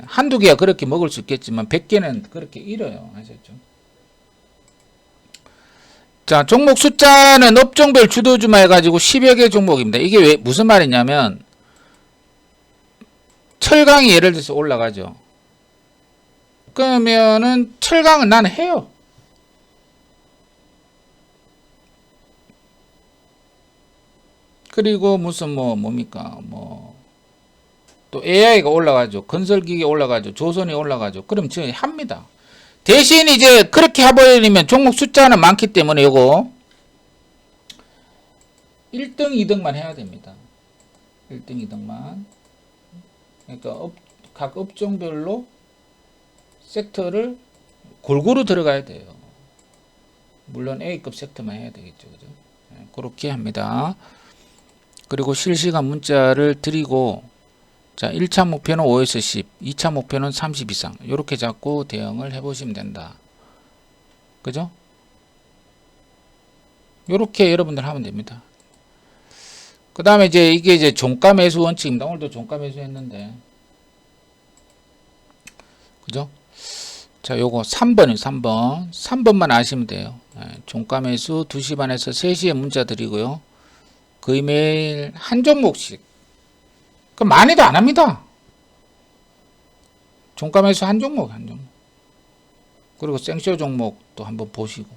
A: 한두 개야 그렇게 먹을 수 있겠지만 100개는 그렇게 잃어요. 아셨죠? 자, 종목 숫자는 업종별 주도주마 해가지고 10여 개 종목입니다. 이게 왜 무슨 말이냐면 철강이 예를 들어서 올라가죠. 그러면은 철강은 나는 해요. 그리고 무슨 뭡니까 또 AI가 올라가죠. 건설기계 올라가죠. 조선이 올라가죠. 그럼 저희 합니다. 대신 이제 그렇게 해버리면 종목 숫자는 많기 때문에 요거 1등, 2등만 해야 됩니다. 1등, 2등만. 그러니까 각 업종별로 섹터를 골고루 들어가야 돼요. 물론 A급 섹터만 해야 되겠죠. 그죠? 그렇게 합니다. 그리고 실시간 문자를 드리고 자, 1차 목표는 5에서 10, 2차 목표는 30 이상 이렇게 잡고 대응을 해보시면 된다. 그죠? 이렇게 여러분들 하면 됩니다. 그 다음에 이게 이제 종가 매수 원칙입니다. 오늘도 종가 매수 했는데 그죠? 자, 요거 3번이요. 3번. 3번만 아시면 돼요. 종가 매수 2시 반에서 3시에 문자 드리고요. 거의 매일 한 종목씩. 그 많이도 안 합니다. 종가 매수 한 종목. 그리고 생쇼 종목도 한번 보시고.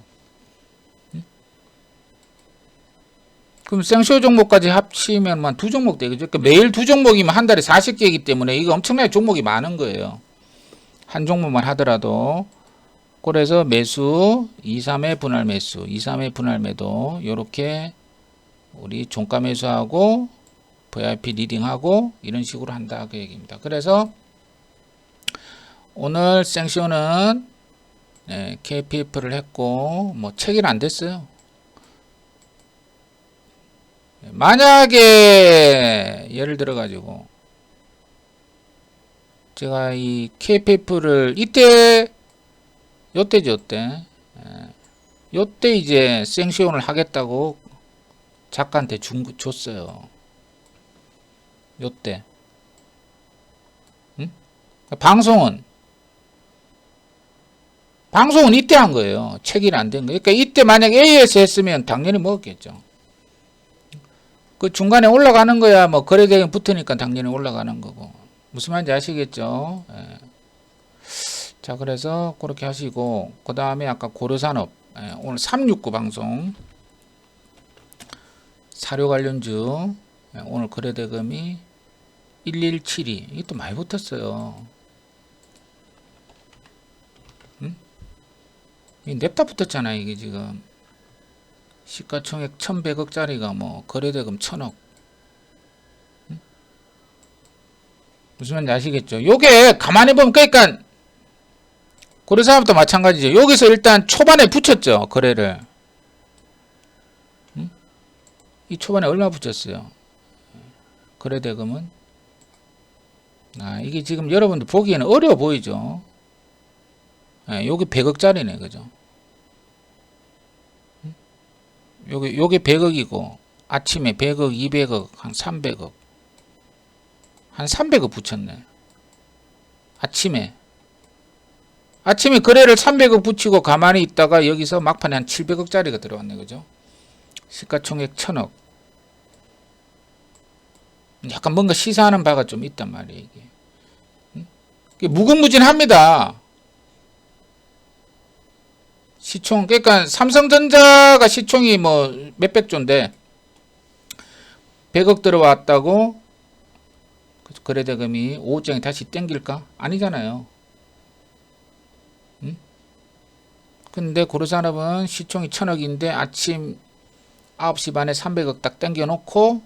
A: 그럼 생쇼 종목까지 합치면 한 2종목 되겠죠. 그러니까 매일 2종목이면 한 달에 40개이기 때문에 이거 엄청나게 종목이 많은 거예요. 한 종목만 하더라도. 그래서 매수 2, 3회 분할 매수 2, 3회 분할 매도 요렇게 우리 종가 매수하고 VIP 리딩하고 이런 식으로 한다 그 얘기입니다. 그래서 오늘 생쇼는 KPF를 했고 뭐 체결 안 됐어요. 만약에 예를 들어 가지고 제가 이 KPF를 요때죠. 요때 이제 생쇼를 하겠다고 작가한테 줬어요. 요때. 응? 방송은 이때 한 거예요. 체결 안 된 거예요. 그러니까 이때 만약 AS 했으면 당연히 먹었겠죠. 그 중간에 올라가는 거야 뭐 거래대금 붙으니까 당연히 올라가는 거고. 무슨 말인지 아시겠죠? 자, 그래서 그렇게 하시고 그 다음에 아까 고려산업 오늘 369 방송 사료 관련주 오늘 거래대금이 1172 이게 또 많이 붙었어요. 냅다 붙었잖아요. 이게 지금 시가총액 1100억짜리가 뭐 거래대금 1000억. 무슨 말인지 아시겠죠? 요게 가만히 보면 그러니까 고려사업도 마찬가지죠. 여기서 일단 초반에 붙였죠. 거래를. 이 초반에 얼마 붙였어요? 거래대금은. 이게 지금 여러분들 보기에는 어려워 보이죠? 여기 100억짜리네. 그죠? 요게 100억이고 아침에 100억, 200억, 한 300억. 한 300억 붙였네. 아침에 거래를 300억 붙이고 가만히 있다가 여기서 막판에 한 700억짜리가 들어왔네. 그죠? 시가총액 1000억. 약간 뭔가 시사하는 바가 좀 있단 말이에요. 이게 무궁무진합니다. 시총 그러니까 삼성전자가 시총이 뭐 몇백조인데 100억 들어왔다고 거래대금이 5억장이 다시 땡길까? 아니잖아요. 근데 고려산업은 시총이 1000억인데 아침 9시 반에 300억 딱 땡겨놓고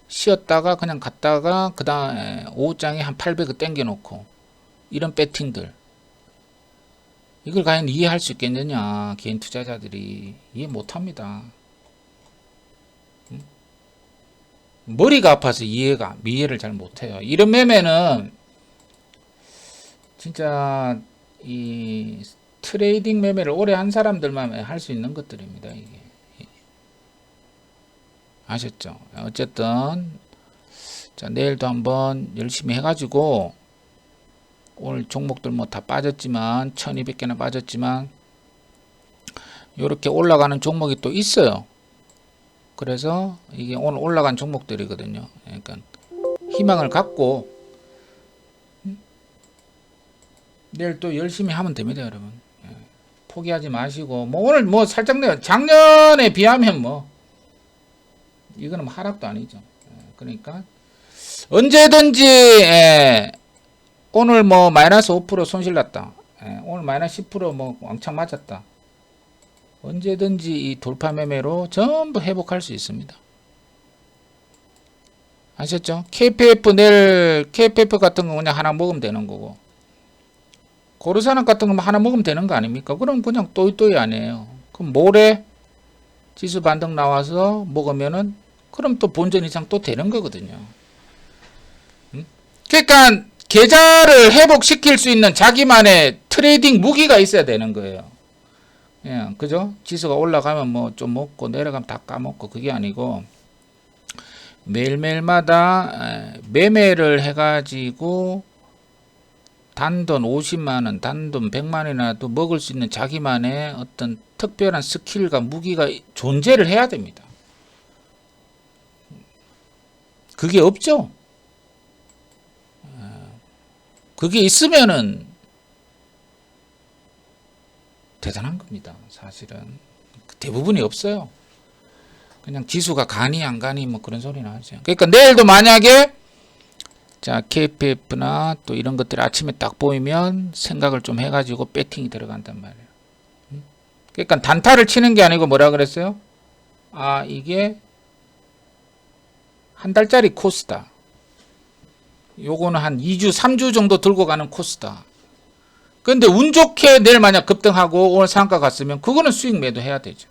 A: 쉬었다가 그냥 갔다가 그 다음에 오후장에 한 800억 땡겨놓고 이런 배팅들 이걸 과연 이해할 수 있겠느냐. 개인 투자자들이 이해 못합니다. 머리가 아파서 이해를 잘 못해요. 이런 매매는 진짜 이 트레이딩 매매를 오래 한 사람들만 할 수 있는 것들입니다. 이게 아셨죠? 어쨌든 자 내일도 한번 열심히 해가지고 오늘 종목들 뭐 다 빠졌지만 1200개나 빠졌지만 이렇게 올라가는 종목이 또 있어요. 그래서 이게 오늘 올라간 종목들이거든요. 그러니까 희망을 갖고 내일 또 열심히 하면 됩니다, 여러분. 포기하지 마시고 뭐 오늘 뭐 살짝 내가 작년에 비하면 뭐 이거는 뭐 하락도 아니죠. 그러니까 언제든지 오늘 뭐 마이너스 5% 손실 났다. 오늘 마이너스 10%뭐 왕창 맞았다. 언제든지 이 돌파 매매로 전부 회복할 수 있습니다. 아셨죠? KPF 내일 KPF 같은 거 그냥 하나 먹으면 되는 거고 고르산업 같은 거 하나 먹으면 되는 거 아닙니까? 그럼 그냥 또이또이 아니에요. 그럼 모레 지수 반등 나와서 먹으면은 그럼 또 본전 이상 또 되는 거거든요. 그러니까 계좌를 회복시킬 수 있는 자기만의 트레이딩 무기가 있어야 되는 거예요. 예, 그죠? 지수가 올라가면 뭐 좀 먹고 내려가면 다 까먹고 그게 아니고 매일매일마다 매매를 해가지고 단돈 50만원, 단돈 100만원이라도 먹을 수 있는 자기만의 어떤 특별한 스킬과 무기가 존재를 해야 됩니다. 그게 없죠? 그게 있으면은 대단한 겁니다. 사실은 대부분이 없어요. 그냥 지수가 가니 안 가니 뭐 그런 소리나 하죠. 그러니까 내일도 만약에 자 KPF나 또 이런 것들이 아침에 딱 보이면 생각을 좀 해가지고 배팅이 들어간단 말이에요. 그러니까 단타를 치는 게 아니고 뭐라 그랬어요? 아 이게 한 달짜리 코스다. 요거는 한 2주 3주 정도 들고 가는 코스다. 근데 운 좋게 내일 만약 급등하고 오늘 상가 갔으면 그거는 수익 매도해야 되죠.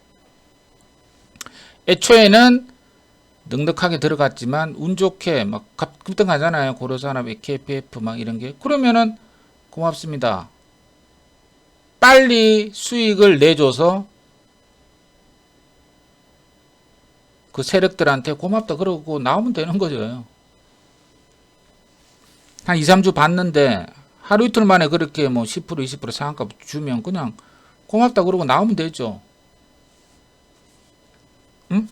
A: 애초에는 넉넉하게 들어갔지만 운 좋게 막 급등하잖아요. 고려산업의 KPF 막 이런 게. 그러면은 고맙습니다. 빨리 수익을 내줘서 그 세력들한테 고맙다 그러고 나오면 되는 거죠. 한 2, 3주 봤는데 하루 이틀 만에 그렇게 뭐 10% 20% 상한가 주면 그냥 고맙다 그러고 나오면 되죠. 응?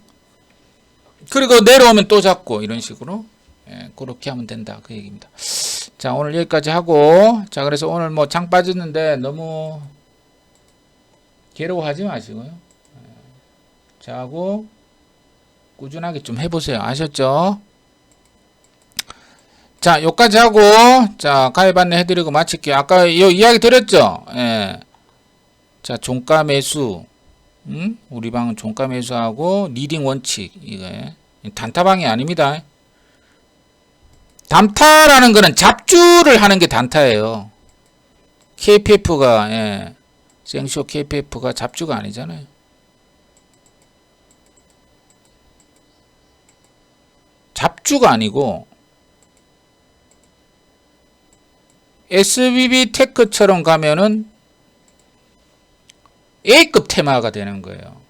A: 그리고 내려오면 또 잡고 이런 식으로 그렇게 하면 된다 그 얘기입니다. 자 오늘 여기까지 하고 자 그래서 오늘 뭐 장 빠졌는데 너무 괴로워하지 마시고요. 자 하고 꾸준하게 좀 해보세요. 아셨죠? 자, 요까지 하고, 자, 가입 안내 해드리고 마칠게요. 아까 요 이야기 드렸죠? 예. 자, 종가 매수. 우리 방은 종가 매수하고 리딩 원칙. 이거 단타방이 아닙니다. 단타라는 거는 잡주를 하는 게 단타예요. KPF가 생쇼 KPF가 잡주가 아니잖아요. 잡주가 아니고 SBB 테크처럼 가면은 A급 테마가 되는 거예요.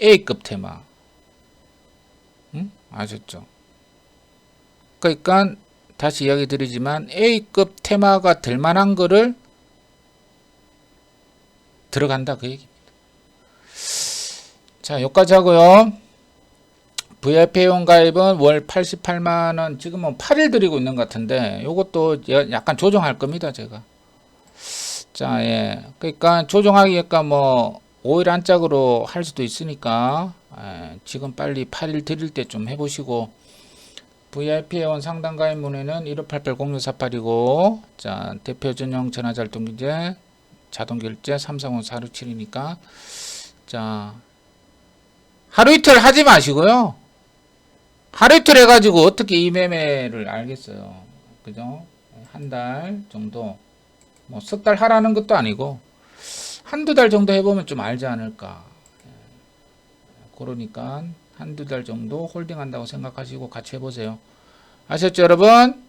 A: A급 테마. 아셨죠? 그러니까 다시 이야기 드리지만 A급 테마가 될 만한 거를 들어간다 그 얘기입니다. 자, 여기까지 하고요. VIP 회원 가입은 월 88만원, 지금은 8일 드리고 있는 것 같은데, 요것도 약간 조정할 겁니다, 제가. 자, 예. 그러니까 조정하기가 뭐, 5일 안짝으로 할 수도 있으니까, 지금 빨리 8일 드릴 때 좀 해보시고, VIP 회원 상담 가입 문의는 1588-0648이고, 자, 대표 전용 전화잘통기제, 자동결제 330-467이니까, 자, 하루 이틀 하지 마시고요. 하루 이틀 해가지고 어떻게 이 매매를 알겠어요. 그죠? 한 달 정도, 뭐 석 달 하라는 것도 아니고, 한두 달 정도 해보면 좀 알지 않을까. 그러니까 한두 달 정도 홀딩 한다고 생각하시고 같이 해보세요. 아셨죠, 여러분?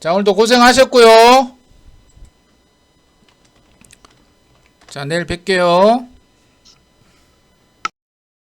A: 자, 오늘도 고생하셨고요. 자, 내일 뵐게요.